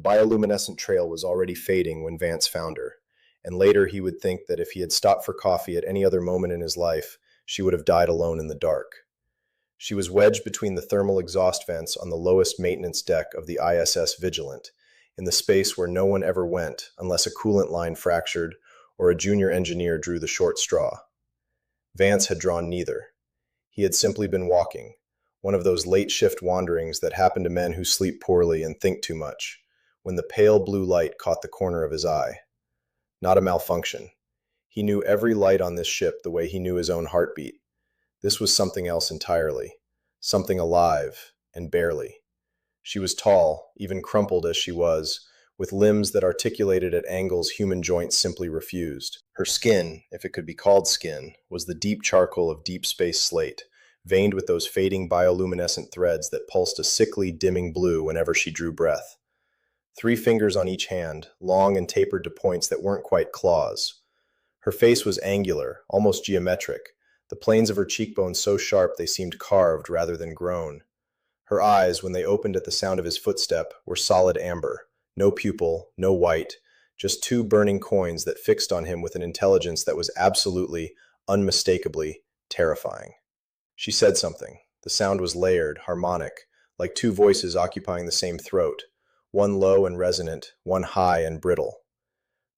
bioluminescent trail was already fading when Vance found her, and later he would think that if he had stopped for coffee at any other moment in his life, she would have died alone in the dark. She was wedged between the thermal exhaust vents on the lowest maintenance deck of the ISS Vigilant, in the space where no one ever went unless a coolant line fractured or a junior engineer drew the short straw. Vance had drawn neither. He had simply been walking, one of those late shift wanderings that happen to men who sleep poorly and think too much, when the pale blue light caught the corner of his eye. Not a malfunction. He knew every light on this ship the way he knew his own heartbeat. This was something else entirely, something alive, and barely. She was tall, even crumpled as she was, with limbs that articulated at angles human joints simply refused. Her skin, if it could be called skin, was the deep charcoal of deep space slate, veined with those fading bioluminescent threads that pulsed a sickly, dimming blue whenever she drew breath. 3 fingers on each hand, long and tapered to points that weren't quite claws. Her face was angular, almost geometric, the planes of her cheekbones so sharp they seemed carved rather than grown. Her eyes, when they opened at the sound of his footstep, were solid amber, no pupil, no white, just 2 burning coins that fixed on him with an intelligence that was absolutely, unmistakably terrifying. She said something. The sound was layered, harmonic, like 2 voices occupying the same throat, one low and resonant, one high and brittle.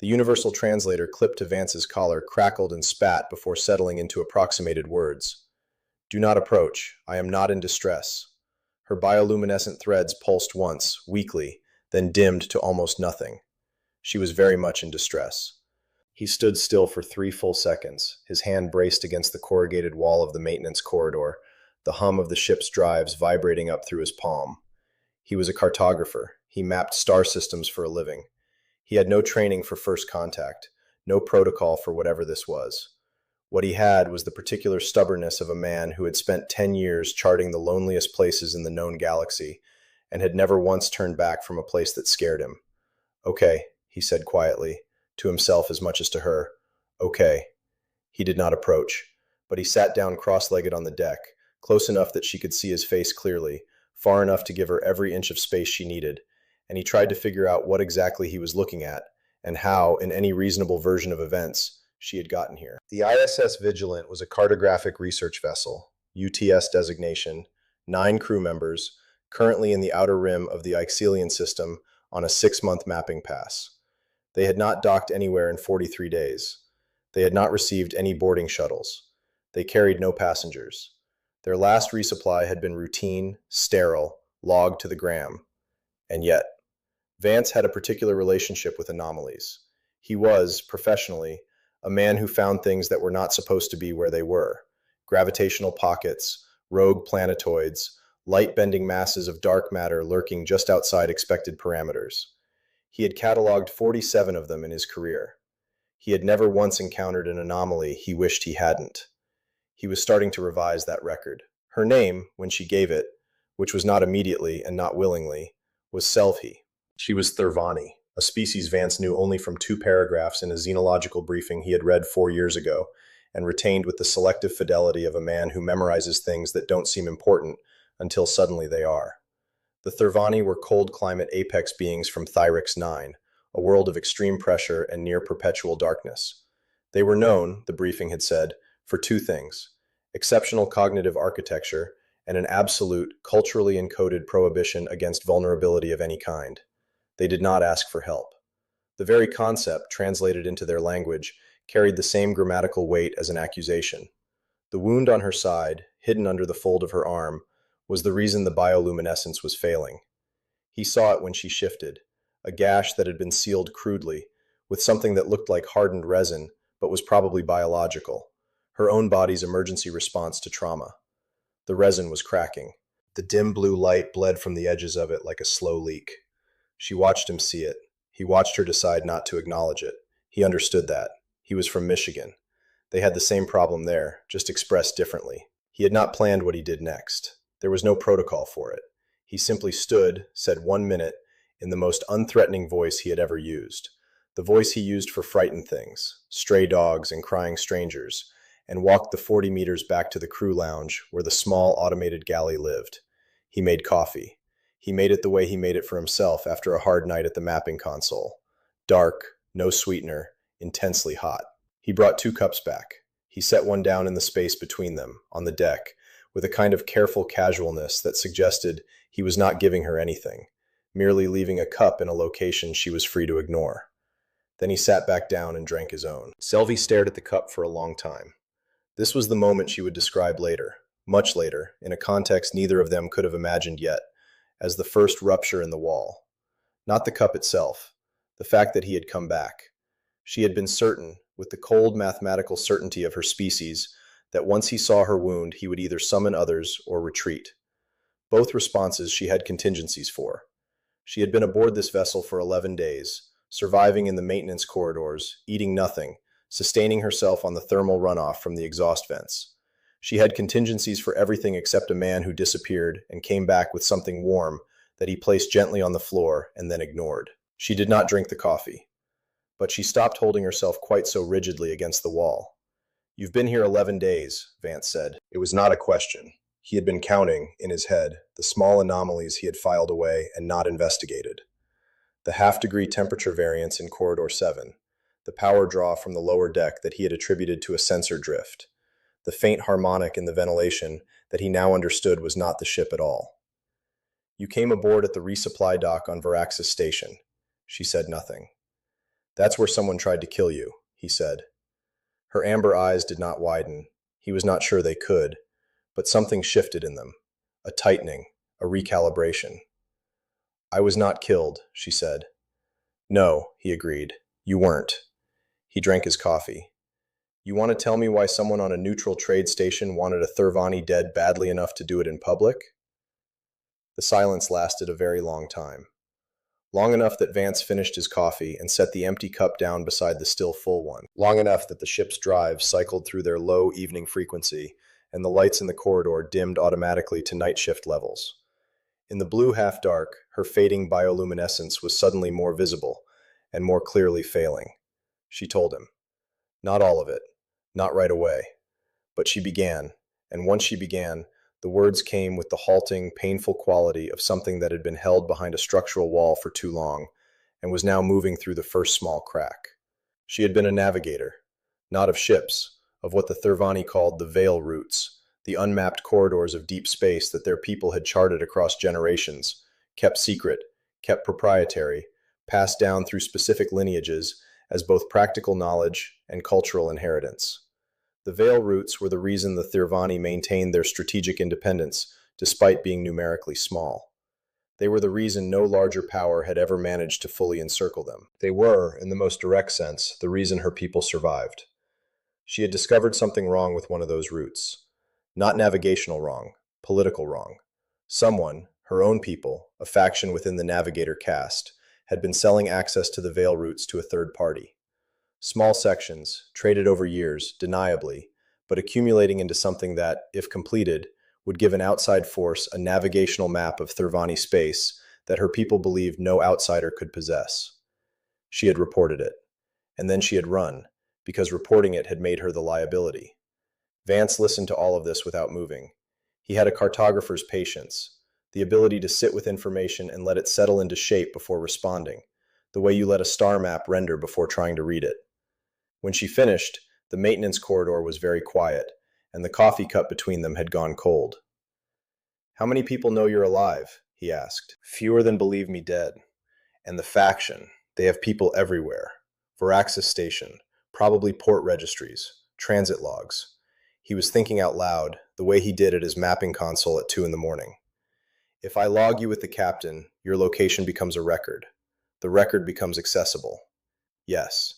The universal translator clipped to Vance's collar crackled and spat before settling into approximated words. "Do not approach. I am not in distress." Her bioluminescent threads pulsed once, weakly, then dimmed to almost nothing. She was very much in distress. He stood still for 3 full seconds, his hand braced against the corrugated wall of the maintenance corridor, the hum of the ship's drives vibrating up through his palm. He was a cartographer. He mapped star systems for a living. He had no training for first contact, no protocol for whatever this was. What he had was the particular stubbornness of a man who had spent 10 years charting the loneliest places in the known galaxy and had never once turned back from a place that scared him. "Okay," he said quietly, to himself as much as to her. "Okay." He did not approach, but he sat down cross-legged on the deck, close enough that she could see his face clearly, far enough to give her every inch of space she needed, and he tried to figure out what exactly he was looking at, and how, in any reasonable version of events, she had gotten here. The ISS Vigilant was a cartographic research vessel, UTS designation, 9 crew members, currently in the outer rim of the Ixelian system on a 6-month mapping pass. They had not docked anywhere in 43 days. They had not received any boarding shuttles. They carried no passengers. Their last resupply had been routine, sterile, logged to the gram. And yet, Vance had a particular relationship with anomalies. He was, professionally, a man who found things that were not supposed to be where they were. Gravitational pockets, rogue planetoids, light-bending masses of dark matter lurking just outside expected parameters. He had cataloged 47 of them in his career. He had never once encountered an anomaly he wished he hadn't. He was starting to revise that record. Her name, when she gave it, which was not immediately and not willingly, was Selvi. She was Thurvani, a species Vance knew only from 2 paragraphs in a xenological briefing he had read 4 years ago, and retained with the selective fidelity of a man who memorizes things that don't seem important until suddenly they are. The Thurvani were cold-climate apex beings from Thyrix 9, a world of extreme pressure and near-perpetual darkness. They were known, the briefing had said, for 2 things: exceptional cognitive architecture and an absolute, culturally encoded prohibition against vulnerability of any kind. They did not ask for help. The very concept, translated into their language, carried the same grammatical weight as an accusation. The wound on her side, hidden under the fold of her arm, was the reason the bioluminescence was failing. He saw it when she shifted, a gash that had been sealed crudely, with something that looked like hardened resin, but was probably biological, her own body's emergency response to trauma. The resin was cracking. The dim blue light bled from the edges of it like a slow leak. She watched him see it. He watched her decide not to acknowledge it. He understood that. He was from Michigan. They had the same problem there, just expressed differently. He had not planned what he did next. There was no protocol for it. He simply stood, said 1 minute, in the most unthreatening voice he had ever used. The voice he used for frightened things, stray dogs and crying strangers, and walked the 40 meters back to the crew lounge where the small automated galley lived. He made coffee. He made it the way he made it for himself after a hard night at the mapping console. Dark, no sweetener, intensely hot. He brought 2 cups back. He set one down in the space between them, on the deck, with a kind of careful casualness that suggested he was not giving her anything, merely leaving a cup in a location she was free to ignore. Then he sat back down and drank his own. Selvi stared at the cup for a long time. This was the moment she would describe later, much later, in a context neither of them could have imagined yet, as the first rupture in the wall. Not the cup itself, the fact that he had come back. She had been certain, with the cold mathematical certainty of her species, that once he saw her wound, he would either summon others or retreat. Both responses she had contingencies for. She had been aboard this vessel for 11 days, surviving in the maintenance corridors, eating nothing, sustaining herself on the thermal runoff from the exhaust vents. She had contingencies for everything except a man who disappeared and came back with something warm that he placed gently on the floor and then ignored. She did not drink the coffee, but she stopped holding herself quite so rigidly against the wall. "You've been here 11 days, Vance said. It was not a question. He had been counting, in his head, the small anomalies he had filed away and not investigated. The half-degree temperature variance in Corridor 7, the power draw from the lower deck that he had attributed to a sensor drift, the faint harmonic in the ventilation that he now understood was not the ship at all. "You came aboard at the resupply dock on Varaxis Station." She said nothing. "That's where someone tried to kill you," he said. Her amber eyes did not widen. He was not sure they could, but something shifted in them. A tightening, a recalibration. "I was not killed," she said. "No," he agreed. "You weren't." He drank his coffee. "You want to tell me why someone on a neutral trade station wanted a Thurvani dead badly enough to do it in public?" The silence lasted a very long time. Long enough that Vance finished his coffee and set the empty cup down beside the still full one. Long enough that the ship's drives cycled through their low evening frequency and the lights in the corridor dimmed automatically to night shift levels. In the blue half-dark, her fading bioluminescence was suddenly more visible and more clearly failing. She told him. Not all of it. Not right away. But she began, and once she began, the words came with the halting, painful quality of something that had been held behind a structural wall for too long, and was now moving through the first small crack. She had been a navigator, not of ships, of what the Thurvani called the veil routes, the unmapped corridors of deep space that their people had charted across generations, kept secret, kept proprietary, passed down through specific lineages as both practical knowledge and cultural inheritance. The veil routes were the reason the Thurvani maintained their strategic independence, despite being numerically small. They were the reason no larger power had ever managed to fully encircle them. They were, in the most direct sense, the reason her people survived. She had discovered something wrong with one of those routes. Not navigational wrong, political wrong. Someone, her own people, a faction within the Navigator caste, had been selling access to the veil routes to a third party. Small sections, traded over years, deniably, but accumulating into something that, if completed, would give an outside force a navigational map of Thurvani space that her people believed no outsider could possess. She had reported it. And then she had run, because reporting it had made her the liability. Vance listened to all of this without moving. He had a cartographer's patience, the ability to sit with information and let it settle into shape before responding, the way you let a star map render before trying to read it. When she finished, the maintenance corridor was very quiet, and the coffee cup between them had gone cold. "How many people know you're alive?" he asked. "Fewer than believe me dead. And the faction, they have people everywhere. Varaxis Station, probably port registries, transit logs." He was thinking out loud, the way he did at his mapping console at 2 a.m. "If I log you with the captain, your location becomes a record. The record becomes accessible." "Yes.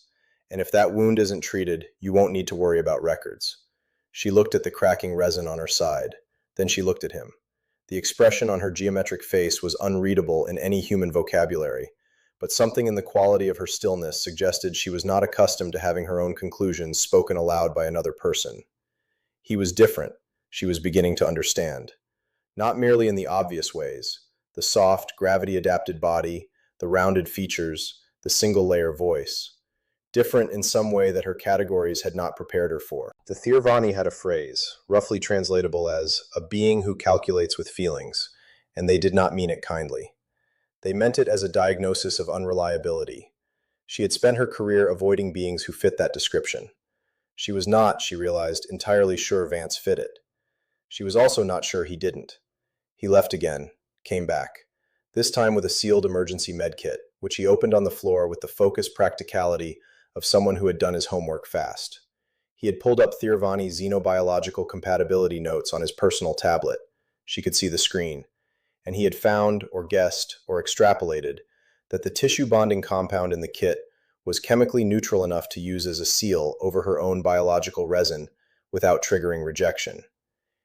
And if that wound isn't treated, you won't need to worry about records." She looked at the cracking resin on her side. Then she looked at him. The expression on her geometric face was unreadable in any human vocabulary, but something in the quality of her stillness suggested she was not accustomed to having her own conclusions spoken aloud by another person. He was different, she was beginning to understand. Not merely in the obvious ways, the soft, gravity-adapted body, the rounded features, the single-layer voice. Different in some way that her categories had not prepared her for. The Thurvani had a phrase, roughly translatable as, "a being who calculates with feelings," and they did not mean it kindly. They meant it as a diagnosis of unreliability. She had spent her career avoiding beings who fit that description. She was not, she realized, entirely sure Vance fit it. She was also not sure he didn't. He left again, came back, this time with a sealed emergency medkit, which he opened on the floor with the focused practicality of someone who had done his homework fast. He had pulled up Thirvani's xenobiological compatibility notes on his personal tablet. She could see the screen. And he had found, or guessed, or extrapolated, that the tissue bonding compound in the kit was chemically neutral enough to use as a seal over her own biological resin without triggering rejection.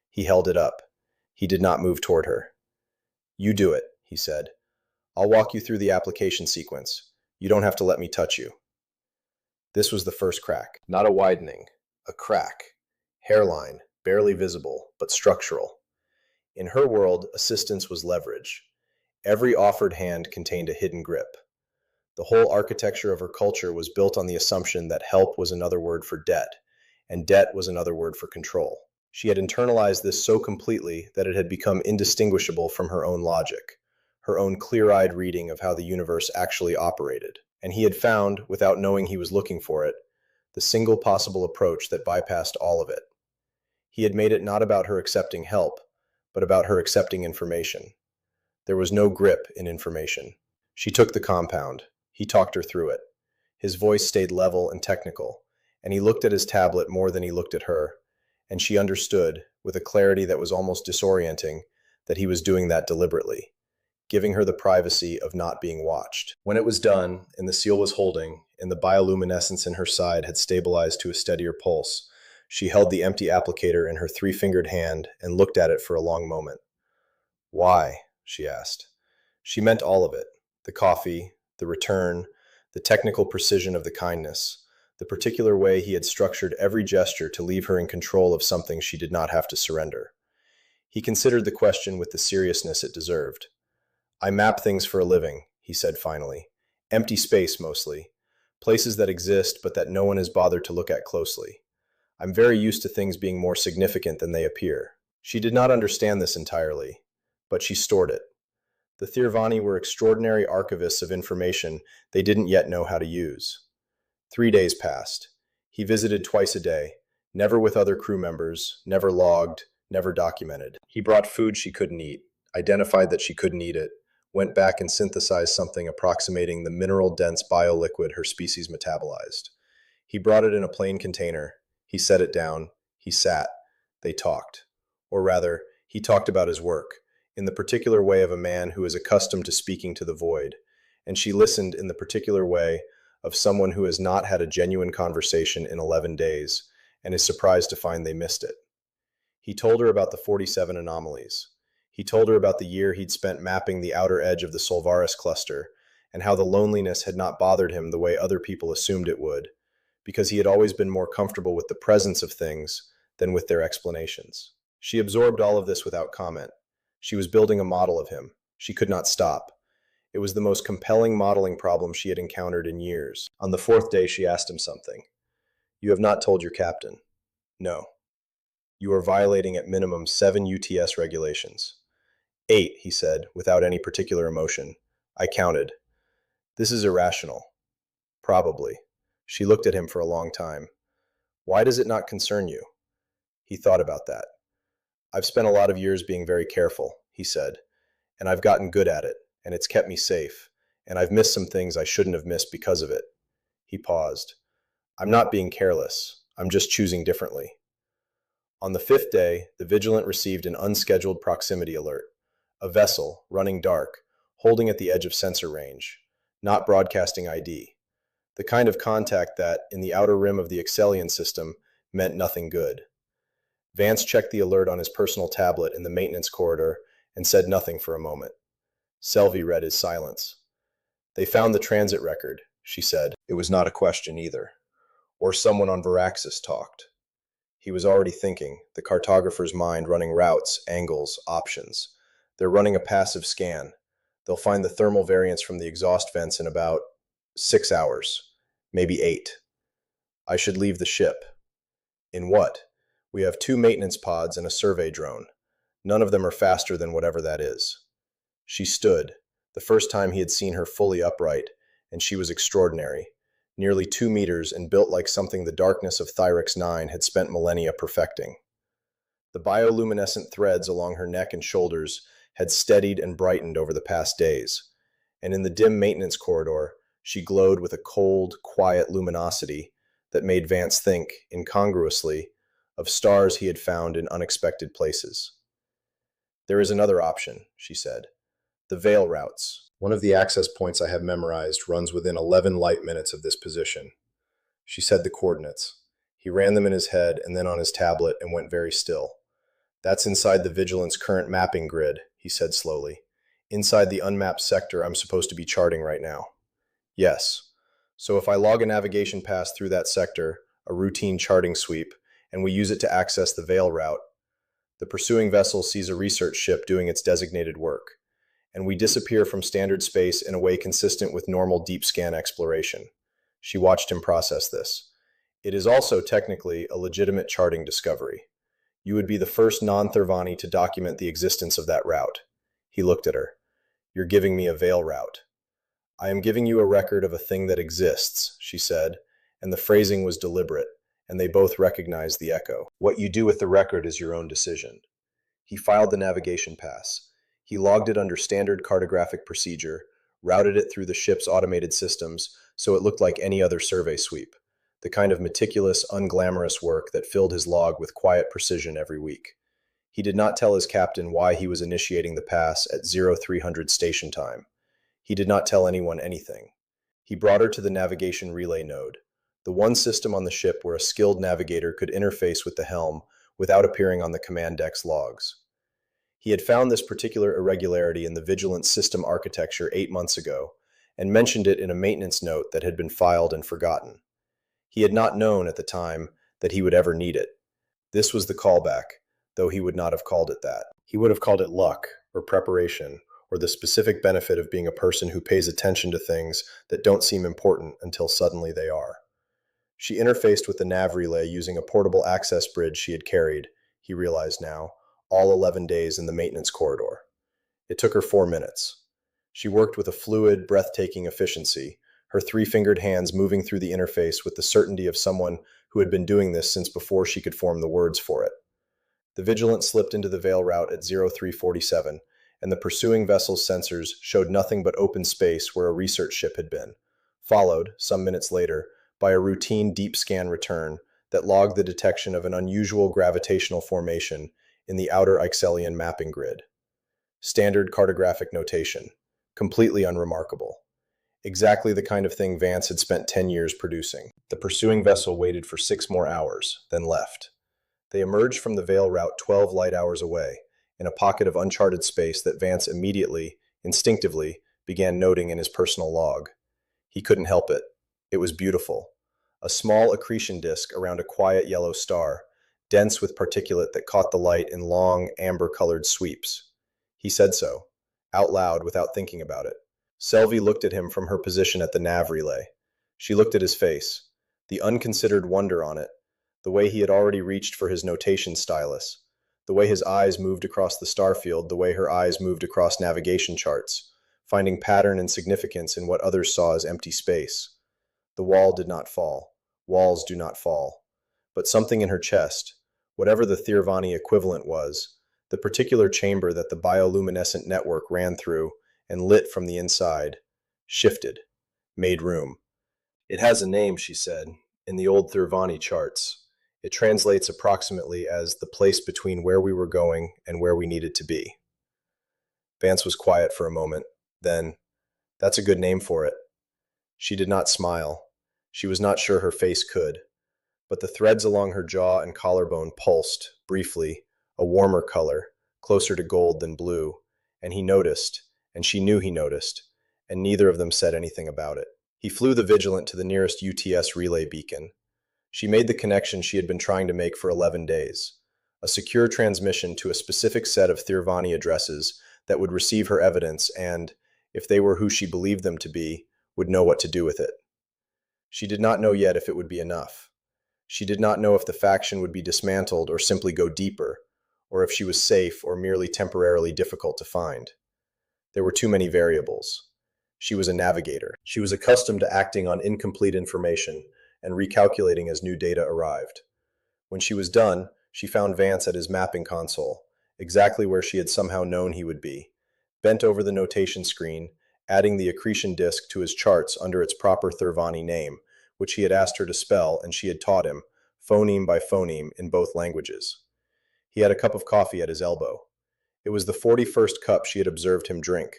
He held it up. He did not move toward her. "You do it," he said. "I'll walk you through the application sequence. You don't have to let me touch you." This was the first crack. Not a widening, a crack. Hairline, barely visible, but structural. In her world, assistance was leverage. Every offered hand contained a hidden grip. The whole architecture of her culture was built on the assumption that help was another word for debt, and debt was another word for control. She had internalized this so completely that it had become indistinguishable from her own logic, her own clear-eyed reading of how the universe actually operated. And he had found, without knowing he was looking for it, the single possible approach that bypassed all of it. He had made it not about her accepting help, but about her accepting information. There was no grip in information. She took the compound. He talked her through it. His voice stayed level and technical, and he looked at his tablet more than he looked at her, and she understood, with a clarity that was almost disorienting, that he was doing that deliberately, giving her the privacy of not being watched. When it was done, and the seal was holding, and the bioluminescence in her side had stabilized to a steadier pulse, she held the empty applicator in her three-fingered hand and looked at it for a long moment. "Why?" she asked. She meant all of it: the coffee, the return, the technical precision of the kindness, the particular way he had structured every gesture to leave her in control of something she did not have to surrender. He considered the question with the seriousness it deserved. "I map things for a living," he said finally. "Empty space, mostly. Places that exist, but that no one has bothered to look at closely. I'm very used to things being more significant than they appear." She did not understand this entirely, but she stored it. The Thirvani were extraordinary archivists of information they didn't yet know how to use. 3 days passed. He visited twice a day, never with other crew members, never logged, never documented. He brought food she couldn't eat, identified that she couldn't eat it, went back and synthesized something approximating the mineral-dense bioliquid her species metabolized. He brought it in a plain container. He set it down. He sat. They talked. Or rather, he talked about his work, in the particular way of a man who is accustomed to speaking to the void, and she listened in the particular way of someone who has not had a genuine conversation in 11 days and is surprised to find they missed it. He told her about the 47 anomalies. He told her about the year he'd spent mapping the outer edge of the Solvaris cluster and how the loneliness had not bothered him the way other people assumed it would, because he had always been more comfortable with the presence of things than with their explanations. She absorbed all of this without comment. She was building a model of him. She could not stop. It was the most compelling modeling problem she had encountered in years. On the 4th day, she asked him something. "You have not told your captain." "No." "You are violating at minimum 7 UTS regulations." "8, he said, without any particular emotion. I counted. "This is irrational." "Probably." She looked at him for a long time. "Why does it not concern you?" He thought about that. "I've spent a lot of years being very careful," he said, "and I've gotten good at it, and it's kept me safe, and I've missed some things I shouldn't have missed because of it." He paused. "I'm not being careless. I'm just choosing differently." On the 5th day, the Vigilant received an unscheduled proximity alert. A vessel, running dark, holding at the edge of sensor range, not broadcasting ID. The kind of contact that, in the outer rim of the Excellion system, meant nothing good. Vance checked the alert on his personal tablet in the maintenance corridor and said nothing for a moment. Selvi read his silence. "They found the transit record," she said. It was not a question either. Or someone on Varaxis talked. He was already thinking, the cartographer's mind running routes, angles, options. They're running a passive scan. They'll find the thermal variance from the exhaust vents in about 6 hours, maybe 8. I should leave the ship. In what? We have 2 maintenance pods and a survey drone. None of them are faster than whatever that is. She stood, the first time he had seen her fully upright, and she was extraordinary. Nearly 2 meters and built like something the darkness of Thyrex 9 had spent millennia perfecting. The bioluminescent threads along her neck and shoulders had steadied and brightened over the past days, and in the dim maintenance corridor, she glowed with a cold, quiet luminosity that made Vance think, incongruously, of stars he had found in unexpected places. There is another option, she said. The Veil routes. One of the access points I have memorized runs within 11 light minutes of this position. She said the coordinates. He ran them in his head and then on his tablet and went very still. That's inside the Vigilance current mapping grid, he said slowly. Inside the unmapped sector I'm supposed to be charting right now. Yes. So if I log a navigation pass through that sector, a routine charting sweep, and we use it to access the Veil route, the pursuing vessel sees a research ship doing its designated work, and we disappear from standard space in a way consistent with normal deep scan exploration. She watched him process this. It is also technically a legitimate charting discovery. You would be the first non-Thurvani to document the existence of that route. He looked at her. You're giving me a Veil route. I am giving you a record of a thing that exists, she said, and the phrasing was deliberate, and they both recognized the echo. What you do with the record is your own decision. He filed the navigation pass. He logged it under standard cartographic procedure, routed it through the ship's automated systems so it looked like any other survey sweep, the kind of meticulous, unglamorous work that filled his log with quiet precision every week. He did not tell his captain why he was initiating the pass at 0300 station time. He did not tell anyone anything. He brought her to the navigation relay node, the one system on the ship where a skilled navigator could interface with the helm without appearing on the command deck's logs. He had found this particular irregularity in the Vigilance system architecture 8 months ago, and mentioned it in a maintenance note that had been filed and forgotten. He had not known at the time that he would ever need it. This was the callback, though he would not have called it that. He would have called it luck, or preparation, or the specific benefit of being a person who pays attention to things that don't seem important until suddenly they are. She interfaced with the nav relay using a portable access bridge she had carried, he realized now, all 11 days in the maintenance corridor. It took her 4 minutes. She worked with a fluid, breathtaking efficiency, her three-fingered hands moving through the interface with the certainty of someone who had been doing this since before she could form the words for it. The Vigilant slipped into the Veil route at 0347, and the pursuing vessel's sensors showed nothing but open space where a research ship had been, followed, some minutes later, by a routine deep scan return that logged the detection of an unusual gravitational formation in the outer Ixelian mapping grid. Standard cartographic notation, completely unremarkable. Exactly the kind of thing Vance had spent 10 years producing. The pursuing vessel waited for 6 more hours, then left. They emerged from the Veil route 12 light hours away, in a pocket of uncharted space that Vance immediately, instinctively, began noting in his personal log. He couldn't help it. It was beautiful. A small accretion disk around a quiet yellow star, dense with particulate that caught the light in long, amber-colored sweeps. He said so, out loud without thinking about it. Selvi looked at him from her position at the nav relay. She looked at his face, the unconsidered wonder on it, the way he had already reached for his notation stylus, the way his eyes moved across the starfield, the way her eyes moved across navigation charts, finding pattern and significance in what others saw as empty space. The wall did not fall. Walls do not fall. But something in her chest, whatever the Thirvani equivalent was, the particular chamber that the bioluminescent network ran through and lit from the inside, shifted, made room. It has a name, she said, in the old Thirvani charts. It translates approximately as the place between where we were going and where we needed to be. Vance was quiet for a moment. Then, that's a good name for it. She did not smile. She was not sure her face could. But the threads along her jaw and collarbone pulsed, briefly, a warmer color, closer to gold than blue, and he noticed, and she knew he noticed, and neither of them said anything about it. He flew the Vigilant to the nearest UTS relay beacon. She made the connection she had been trying to make for 11 days, a secure transmission to a specific set of Thirvani addresses that would receive her evidence and, if they were who she believed them to be, would know what to do with it. She did not know yet if it would be enough. She did not know if the faction would be dismantled or simply go deeper, or if she was safe or merely temporarily difficult to find. There were too many variables. She was a navigator. She was accustomed to acting on incomplete information and recalculating as new data arrived. When she was done, she found Vance at his mapping console, exactly where she had somehow known he would be, bent over the notation screen, adding the accretion disk to his charts under its proper Thurvani name, which he had asked her to spell and she had taught him, phoneme by phoneme, in both languages. He had a cup of coffee at his elbow. It was the 41st cup she had observed him drink,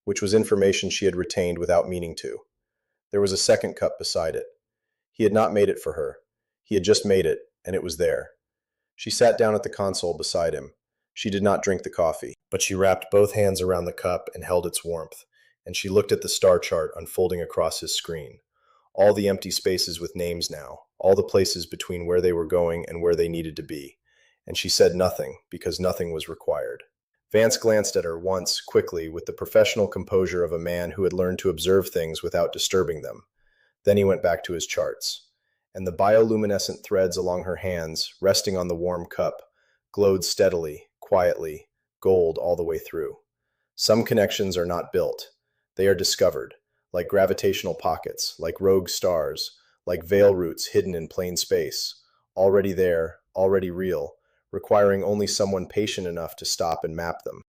which was information she had retained without meaning to. There was a second cup beside it. He had not made it for her. He had just made it, and it was there. She sat down at the console beside him. She did not drink the coffee, but she wrapped both hands around the cup and held its warmth, and she looked at the star chart unfolding across his screen. All the empty spaces with names now, all the places between where they were going and where they needed to be. And she said nothing, because nothing was required. Vance glanced at her once, quickly, with the professional composure of a man who had learned to observe things without disturbing them. Then he went back to his charts. And the bioluminescent threads along her hands, resting on the warm cup, glowed steadily, quietly, gold all the way through. Some connections are not built. They are discovered, like gravitational pockets, like rogue stars, like veil roots hidden in plain space, already there, already real, requiring only someone patient enough to stop and map them.